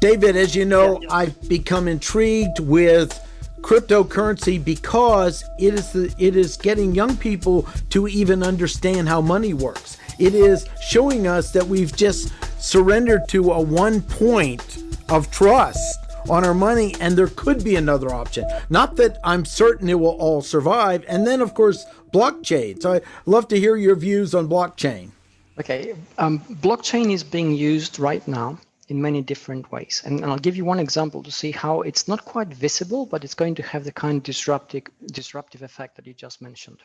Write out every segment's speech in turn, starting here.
David, as you know, I've become intrigued with cryptocurrency because it is getting young people to even understand how money works. It is showing us that we've just surrendered to a 1 point of trust on our money, and there could be another option. Not that I'm certain it will all survive. And then, of course, blockchain. So I'd love to hear your views on blockchain. Okay, blockchain is being used right now in many different ways. And I'll give you one example to see how it's not quite visible, but it's going to have the kind of disruptive effect that you just mentioned.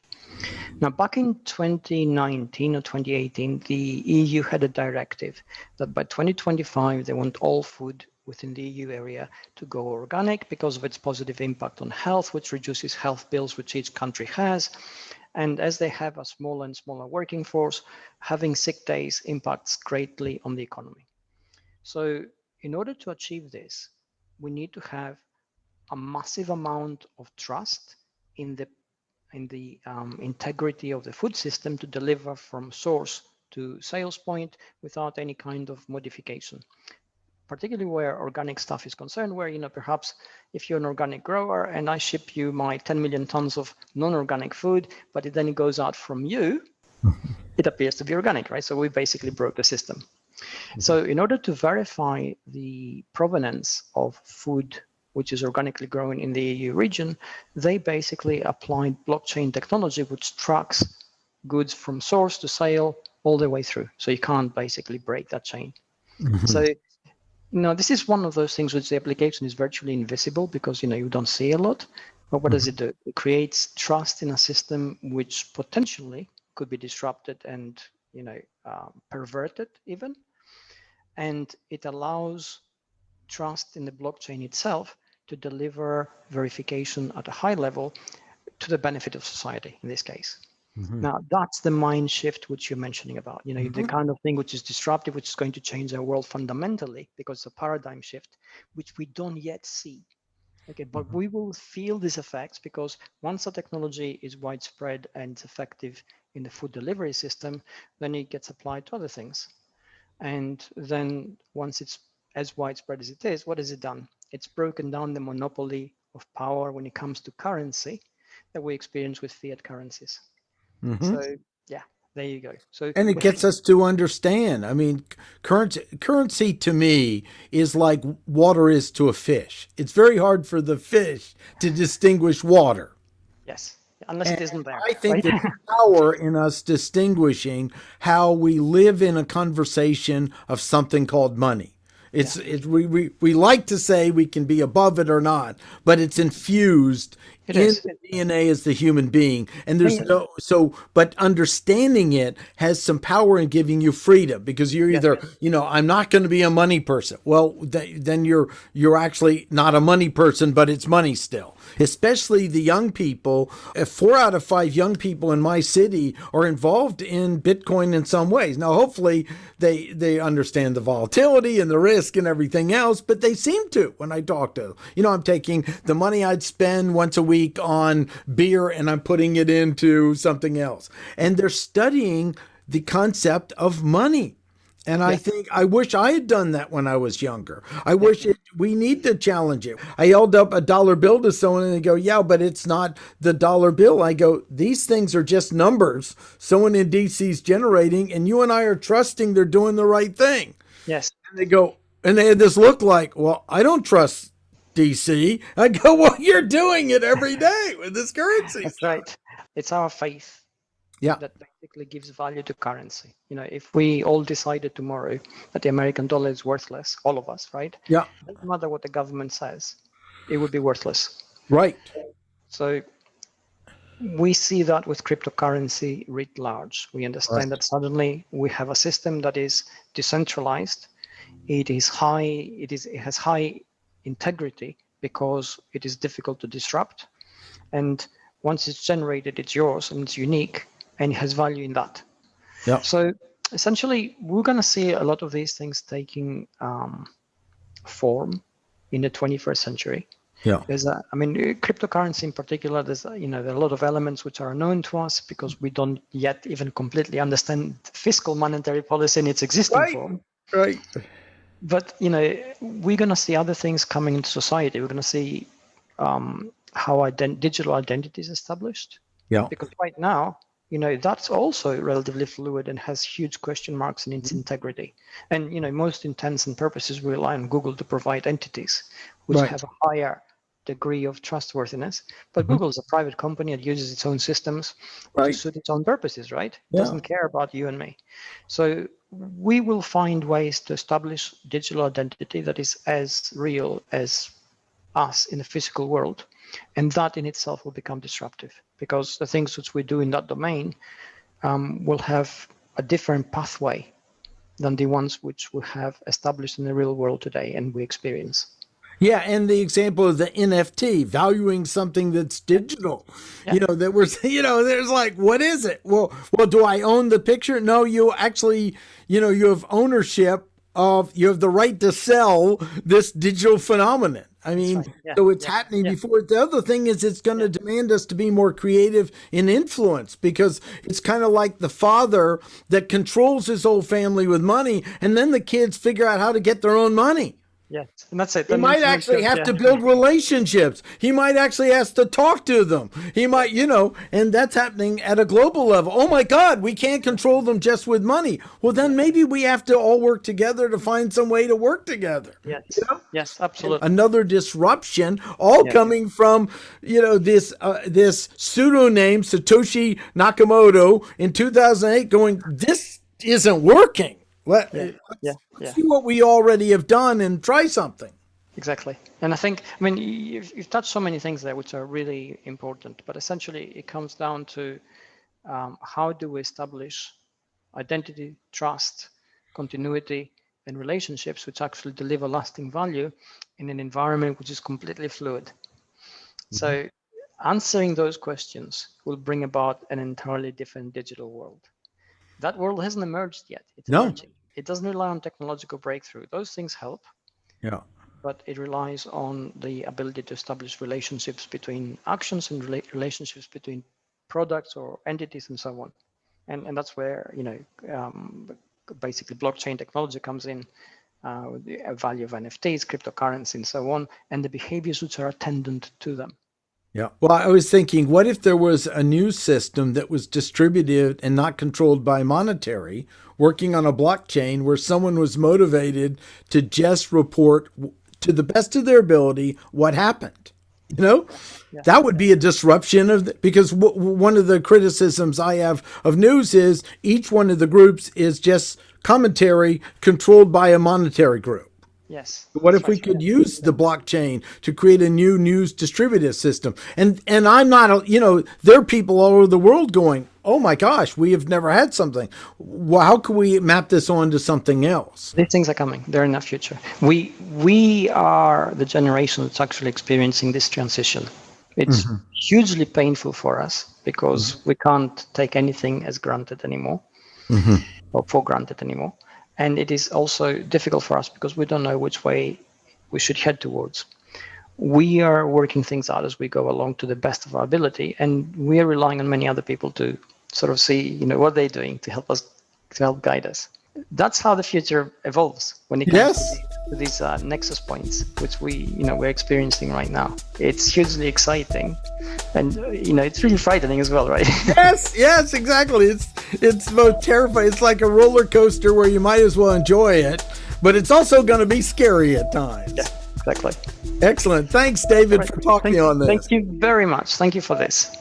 Now, back in 2019 or 2018, the EU had a directive that by 2025, they want all food within the EU area to go organic because of its positive impact on health, which reduces health bills which each country has. And as they have a smaller and smaller working force, having sick days impacts greatly on the economy. So in order to achieve this, we need to have a massive amount of trust in the integrity of the food system to deliver from source to sales point without any kind of modification. Particularly where organic stuff is concerned, where, perhaps if you're an organic grower and I ship you my 10 million tons of non-organic food, but then it goes out from you, it appears to be organic, right? So we basically broke the system. So in order to verify the provenance of food which is organically grown in the EU region, they basically applied blockchain technology, which tracks goods from source to sale all the way through. So you can't basically break that chain. Mm-hmm. So this is one of those things which the application is virtually invisible because, you don't see a lot. But what does it do? It creates trust in a system which potentially could be disrupted and, perverted even. And it allows trust in the blockchain itself to deliver verification at a high level to the benefit of society in this case. Mm-hmm. Now, that's the mind shift which you're mentioning about, the kind of thing which is disruptive, which is going to change our world fundamentally because it's a paradigm shift, which we don't yet see. Okay, but we will feel these effects because once the technology is widespread and it's effective in the food delivery system, then it gets applied to other things. And then once it's as widespread as it is, what has it done? It's broken down the monopoly of power when it comes to currency that we experience with fiat currencies. Mm-hmm. So, yeah, there you go. So, and it gets us to understand. I mean, currency to me is like water is to a fish. It's very hard for the fish to distinguish water. Yes, unless it isn't there. I think there's power in us distinguishing how we live in a conversation of something called money. We like to say we can be above it or not, but it's infused in the DNA as the human being. And there's but understanding it has some power in giving you freedom because you're either, I'm not going to be a money person. Well, then you're actually not a money person, but it's money still. Especially the young people. 4 out of 5 young people in my city are involved in Bitcoin in some ways. Now, hopefully they understand the volatility and the risk and everything else, but they seem to when I talk to them. I'm taking the money I'd spend once a week on beer and I'm putting it into something else. And they're studying the concept of money. And I wish I had done that when I was younger. We need to challenge it. I held up a dollar bill to someone and they go, yeah, but it's not the dollar bill. I go, these things are just numbers someone in DC's generating and you and I are trusting they're doing the right thing. Yes. And they go, and they had this look like, well, I don't trust DC. I go, well, you're doing it every day with this currency. That's right. It's our faith. Yeah. That basically gives value to currency. If we all decided tomorrow that the American dollar is worthless, all of us, right? Yeah. It doesn't matter what the government says, it would be worthless. Right. So we see that with cryptocurrency writ large. We understand that suddenly we have a system that is decentralized. It has high integrity because it is difficult to disrupt. And once it's generated, it's yours and it's unique. And it has value in that. Yeah. So essentially, we're going to see a lot of these things taking form in the 21st century. Yeah. There's cryptocurrency in particular. There are a lot of elements which are known to us because we don't yet even completely understand fiscal monetary policy in its existing form. Right. But we're going to see other things coming into society. We're going to see how digital identity is established. Yeah. Because right now, that's also relatively fluid and has huge question marks in its integrity. And most intents and purposes we rely on Google to provide entities which Right. have a higher degree of trustworthiness. But Google is a private company. It uses its own systems to suit its own purposes, right? It doesn't care about you and me. So we will find ways to establish digital identity that is as real as us in the physical world. And that in itself will become disruptive, because the things which we do in that domain will have a different pathway than the ones which we have established in the real world today and we experience. Yeah, and the example of the NFT, valuing something that's digital, that we're, there's like, what is it? Well, do I own the picture? No, you actually, you have ownership of, you have the right to sell this digital phenomenon. I mean, so it's happening before. The other thing is it's going to demand us to be more creative in influence, because it's kind of like the father that controls his whole family with money, and then the kids figure out how to get their own money. Yes, and that's it. He might actually have to build relationships. He might actually have to talk to them. He might, and that's happening at a global level. Oh my God, we can't control them just with money. Well, then maybe we have to all work together to find some way to work together. Yes, yes, absolutely. Another disruption, all coming from, this pseudonym Satoshi Nakamoto in 2008 going, this isn't working. Let's see what we already have done and try something. Exactly. And I think, you've touched so many things there which are really important, but essentially it comes down to how do we establish identity, trust, continuity, and relationships which actually deliver lasting value in an environment which is completely fluid. Mm-hmm. So answering those questions will bring about an entirely different digital world. That world hasn't emerged yet. It's emerging. It doesn't rely on technological breakthrough. Those things help. Yeah. But it relies on the ability to establish relationships between actions and relationships between products or entities and so on. And that's where, basically blockchain technology comes in, the value of NFTs, cryptocurrency, and so on, and the behaviors which are attendant to them. Yeah. Well, I was thinking, what if there was a news system that was distributed and not controlled by monetary, working on a blockchain where someone was motivated to just report to the best of their ability what happened? That would be a disruption because one of the criticisms I have of news is each one of the groups is just commentary controlled by a monetary group. Yes. What if we could use the blockchain to create a new news distributive system? And I'm not, there are people all over the world going, oh my gosh, we have never had something. Well, how can we map this onto something else? These things are coming. They're in the future. We are the generation that's actually experiencing this transition. It's hugely painful for us because we can't take anything as granted anymore or for granted anymore. And it is also difficult for us because we don't know which way we should head towards. We are working things out as we go along to the best of our ability, and we are relying on many other people to sort of see, what they're doing to help guide us. That's how the future evolves when it comes to these nexus points, which we're experiencing right now. It's hugely exciting, and it's really frightening as well, right? Yes, exactly. It's both terrifying. It's like a roller coaster where you might as well enjoy it, but it's also going to be scary at times. Yeah, exactly. Excellent. Thanks, David, for talking on this. Thank you very much. Thank you for this.